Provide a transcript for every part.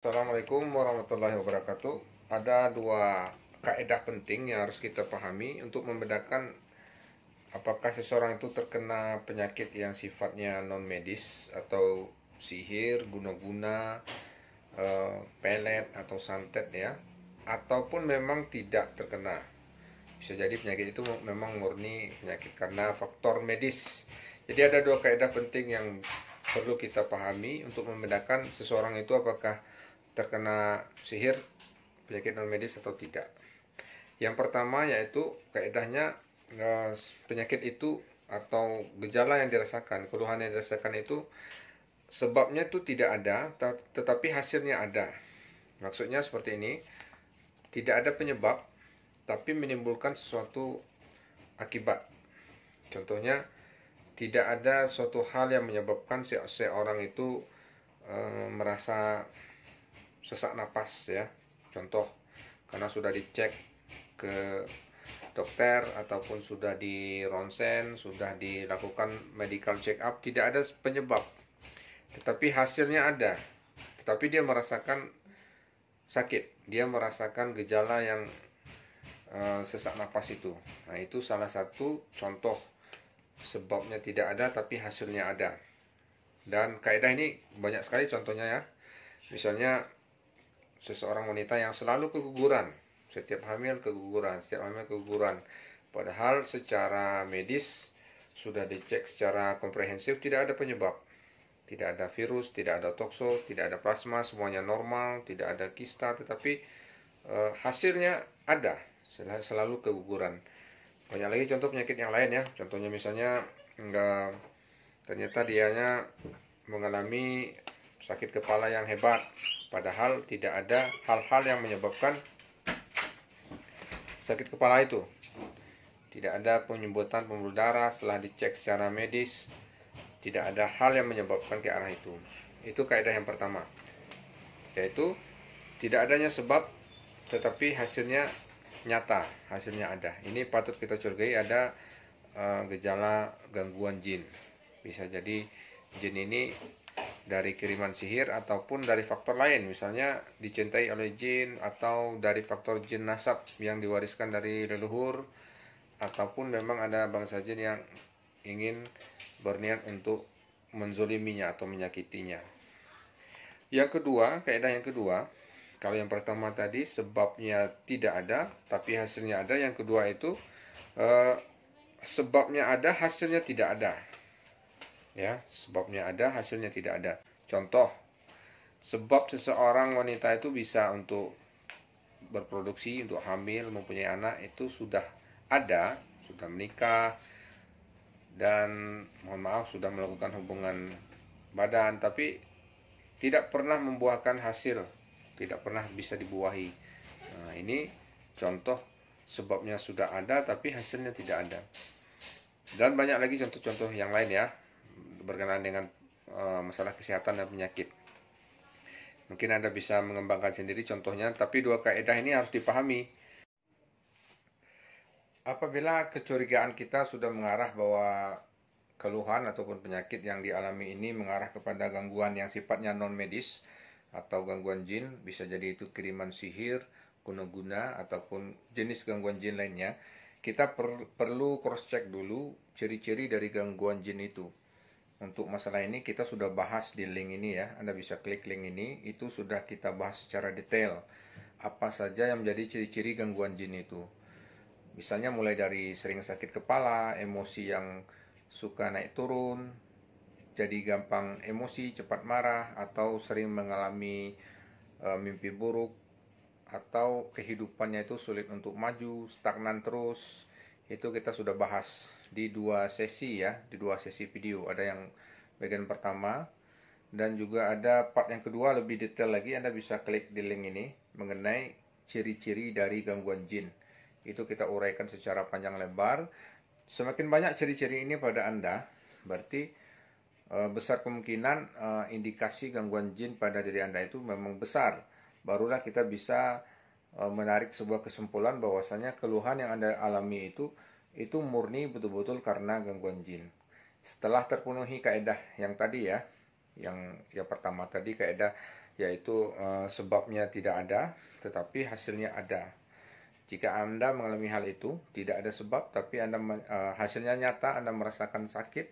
Assalamualaikum warahmatullahi wabarakatuh. Ada dua kaidah penting yang harus kita pahami untuk membedakan apakah seseorang itu terkena penyakit yang sifatnya non medis atau sihir, guna-guna, pelet atau santet ya, ataupun memang tidak terkena. Bisa jadi penyakit itu memang murni penyakit karena faktor medis. Jadi ada dua kaidah penting yang perlu kita pahami untuk membedakan seseorang itu apakah terkena sihir, penyakit non medis atau tidak. Yang pertama yaitu kaidahnya, penyakit itu atau gejala yang dirasakan, keluhan yang dirasakan itu sebabnya itu tidak ada, tetapi hasilnya ada. Maksudnya seperti ini, tidak ada penyebab, tapi menimbulkan sesuatu akibat. Contohnya, tidak ada suatu hal yang menyebabkan seorang itu merasa sesak napas ya. Contoh, karena sudah dicek ke dokter ataupun sudah di ronsen, sudah dilakukan medical check up, tidak ada penyebab. Tetapi hasilnya ada. Tetapi dia merasakan sakit, dia merasakan gejala yang sesak napas itu. Nah, itu salah satu contoh sebabnya tidak ada tapi hasilnya ada. Dan kaidah ini banyak sekali contohnya ya. Misalnya seseorang wanita yang selalu keguguran, setiap hamil keguguran, padahal secara medis sudah dicek secara komprehensif tidak ada penyebab. Tidak ada virus, tidak ada tokso, tidak ada plasma, semuanya normal, tidak ada kista, tetapi hasilnya ada, selalu keguguran. Banyak lagi contoh penyakit yang lain ya. Contohnya misalnya ternyata dianya mengalami sakit kepala yang hebat, padahal tidak ada hal-hal yang menyebabkan sakit kepala itu. Tidak ada penyumbutan pembuluh darah setelah dicek secara medis, tidak ada hal yang menyebabkan ke arah itu. Itu kaidah yang pertama, yaitu tidak adanya sebab tetapi hasilnya nyata, hasilnya ada. Ini patut kita curigai ada gejala gangguan jin. Bisa jadi jin ini dari kiriman sihir ataupun dari faktor lain, misalnya dicintai oleh jin atau dari faktor jin nasab yang diwariskan dari leluhur, ataupun memang ada bangsa jin yang ingin berniat untuk menzoliminya atau menyakitinya. Yang kedua, kaidah yang kedua, kalau yang pertama tadi sebabnya tidak ada tapi hasilnya ada, yang kedua itu sebabnya ada hasilnya tidak ada. Ya, sebabnya ada hasilnya tidak ada. Contoh, sebab seseorang wanita itu bisa untuk berproduksi, untuk hamil, mempunyai anak itu sudah ada, sudah menikah, dan mohon maaf sudah melakukan hubungan badan, tapi tidak pernah membuahkan hasil, tidak pernah bisa dibuahi. Nah, ini contoh sebabnya sudah ada tapi hasilnya tidak ada. Dan banyak lagi contoh-contoh yang lain ya, berkenaan dengan masalah kesehatan dan penyakit. Mungkin Anda bisa mengembangkan sendiri contohnya, tapi dua kaidah ini harus dipahami. Apabila kecurigaan kita sudah mengarah bahwa keluhan ataupun penyakit yang dialami ini mengarah kepada gangguan yang sifatnya non medis atau gangguan jin, bisa jadi itu kiriman sihir, guna-guna ataupun jenis gangguan jin lainnya, kita perlu cross check dulu ciri-ciri dari gangguan jin itu. Untuk masalah ini kita sudah bahas di link ini ya, Anda bisa klik link ini, itu sudah kita bahas secara detail apa saja yang menjadi ciri-ciri gangguan jin itu. Misalnya mulai dari sering sakit kepala, emosi yang suka naik turun, jadi gampang emosi, cepat marah, atau sering mengalami mimpi buruk, atau kehidupannya itu sulit untuk maju, stagnan terus. Itu kita sudah bahas di dua sesi ya, di dua sesi video. Ada yang bagian pertama dan juga ada part yang kedua lebih detail lagi. Anda bisa klik di link ini mengenai ciri-ciri dari gangguan jin. Itu kita uraikan secara panjang lebar. Semakin banyak ciri-ciri ini pada Anda, berarti besar kemungkinan indikasi gangguan jin pada diri Anda itu memang besar. Barulah kita bisa menarik sebuah kesimpulan bahwasanya keluhan yang Anda alami itu murni betul-betul karena gangguan jin. Setelah terpenuhi kaidah yang tadi ya, yang pertama tadi kaidah yaitu sebabnya tidak ada, tetapi hasilnya ada. Jika Anda mengalami hal itu, tidak ada sebab, tapi hasilnya nyata, Anda merasakan sakit,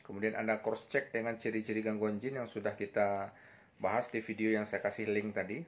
kemudian Anda cross check dengan ciri-ciri gangguan jin yang sudah kita bahas di video yang saya kasih link tadi,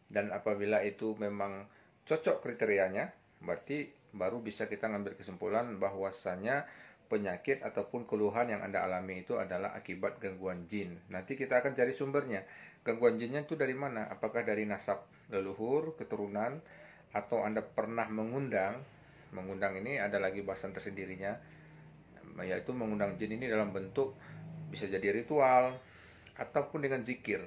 dan apabila itu memang cocok kriterianya, berarti baru bisa kita ngambil kesimpulan bahwasanya penyakit ataupun keluhan yang Anda alami itu adalah akibat gangguan jin. Nanti kita akan cari sumbernya. Gangguan jinnya itu dari mana? Apakah dari nasab leluhur, keturunan, atau Anda pernah mengundang? Mengundang ini ada lagi bahasan tersendirinya, yaitu mengundang jin ini dalam bentuk bisa jadi ritual ataupun dengan zikir.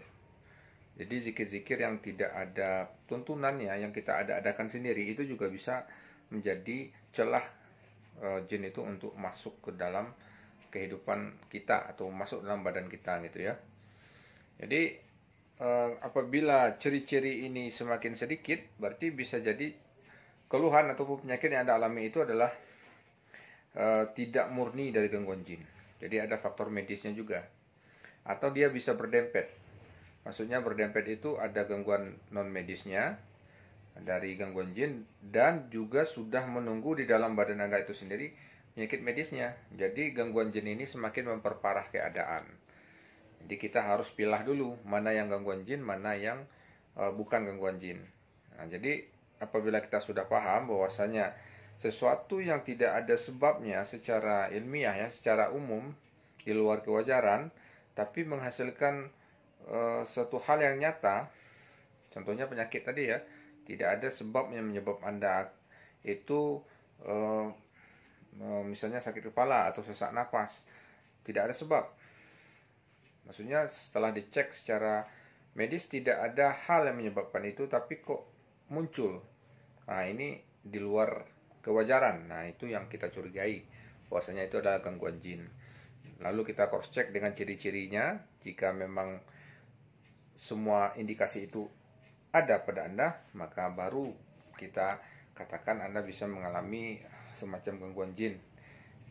Jadi zikir-zikir yang tidak ada tuntunannya, yang kita adakan sendiri, itu juga bisa menjadi celah jin itu untuk masuk ke dalam kehidupan kita atau masuk dalam badan kita gitu ya. Jadi apabila ciri-ciri ini semakin sedikit, berarti bisa jadi keluhan ataupun penyakit yang Anda alami itu adalah tidak murni dari gangguan jin. Jadi ada faktor medisnya juga. Atau dia bisa berdempet. Maksudnya berdempet itu ada gangguan non medisnya dari gangguan jin, dan juga sudah menunggu di dalam badan Anda itu sendiri penyakit medisnya. Jadi gangguan jin ini semakin memperparah keadaan. Jadi kita harus pilah dulu mana yang gangguan jin, mana yang bukan gangguan jin. Nah, jadi apabila kita sudah paham bahwasanya sesuatu yang tidak ada sebabnya secara ilmiah ya, secara umum di luar kewajaran, tapi menghasilkan suatu hal yang nyata, contohnya penyakit tadi ya, tidak ada sebab yang menyebab Anda itu misalnya sakit kepala atau sesak napas, tidak ada sebab. Maksudnya setelah dicek secara medis tidak ada hal yang menyebabkan itu, tapi kok muncul. Nah, ini di luar kewajaran. Nah, itu yang kita curigai, bahwasanya itu adalah gangguan jin. Lalu kita cross check dengan ciri-cirinya. Jika memang semua indikasi itu ada pada Anda, maka baru kita katakan Anda bisa mengalami semacam gangguan jin,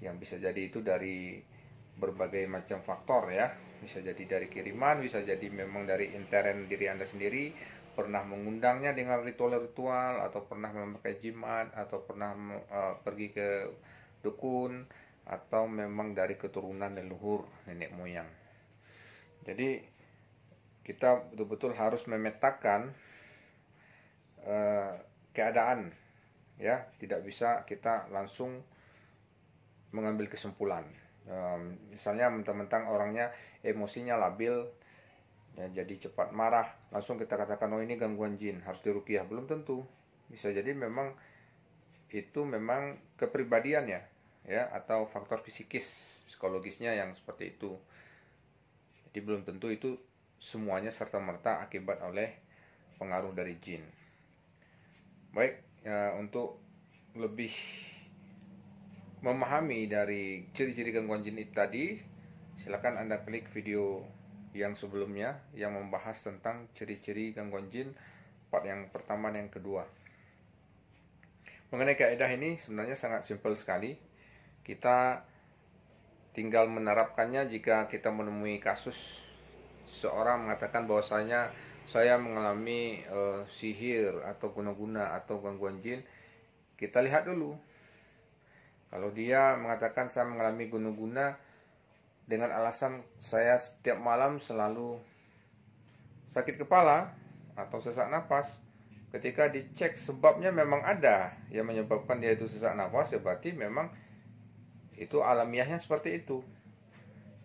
yang bisa jadi itu dari berbagai macam faktor ya. Bisa jadi dari kiriman, bisa jadi memang dari intern diri Anda sendiri, pernah mengundangnya dengan ritual-ritual, atau pernah memakai jimat, atau pernah pergi ke dukun, atau memang dari keturunan leluhur nenek moyang. Jadi kita betul-betul harus memetakan keadaan ya, tidak bisa kita langsung mengambil kesimpulan. Misalnya mentang-mentang orangnya emosinya labil ya, jadi cepat marah, langsung kita katakan oh ini gangguan jin, harus diruqyah. Belum tentu. Bisa jadi memang itu memang kepribadiannya ya, atau faktor psikologisnya yang seperti itu. Jadi belum tentu itu semuanya serta-merta akibat oleh pengaruh dari jin. Baik, ya, untuk lebih memahami dari ciri-ciri gangguan jin itu tadi, silakan Anda klik video yang sebelumnya yang membahas tentang ciri-ciri gangguan jin part yang pertama dan yang kedua. Mengenai kaidah ini sebenarnya sangat simpel sekali. Kita tinggal menerapkannya jika kita menemui kasus seseorang mengatakan bahwasanya saya mengalami sihir atau guna-guna atau gangguan jin. Kita lihat dulu. Kalau dia mengatakan saya mengalami guna-guna dengan alasan saya setiap malam selalu sakit kepala atau sesak napas, ketika dicek sebabnya memang ada yang menyebabkan dia itu sesak napas, ya berarti memang itu alamiahnya seperti itu.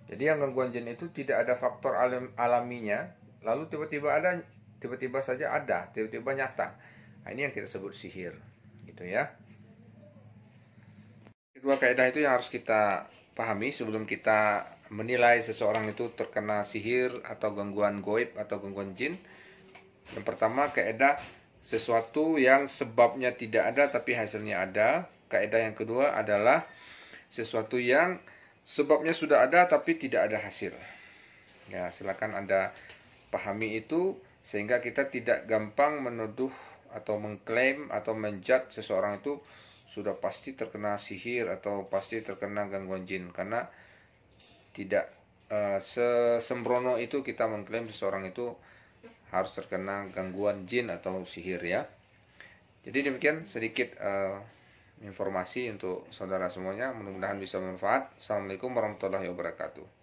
Jadi yang gangguan jin itu tidak ada faktor alaminya, lalu tiba-tiba saja ada, tiba-tiba nyata. Nah, ini yang kita sebut sihir, gitu ya. Kedua kaidah itu yang harus kita pahami sebelum kita menilai seseorang itu terkena sihir atau gangguan goib atau gangguan jin. Yang pertama, kaidah sesuatu yang sebabnya tidak ada tapi hasilnya ada. Kaidah yang kedua adalah sesuatu yang sebabnya sudah ada tapi tidak ada hasil. Ya, silakan Anda pahami itu sehingga kita tidak gampang menuduh atau mengklaim atau menjudge seseorang itu sudah pasti terkena sihir atau pasti terkena gangguan jin, karena tidak sesembrono itu kita mengklaim seseorang itu harus terkena gangguan jin atau sihir ya. Jadi demikian sedikit informasi untuk saudara semuanya, mudah-mudahan bisa bermanfaat. Assalamualaikum warahmatullahi wabarakatuh.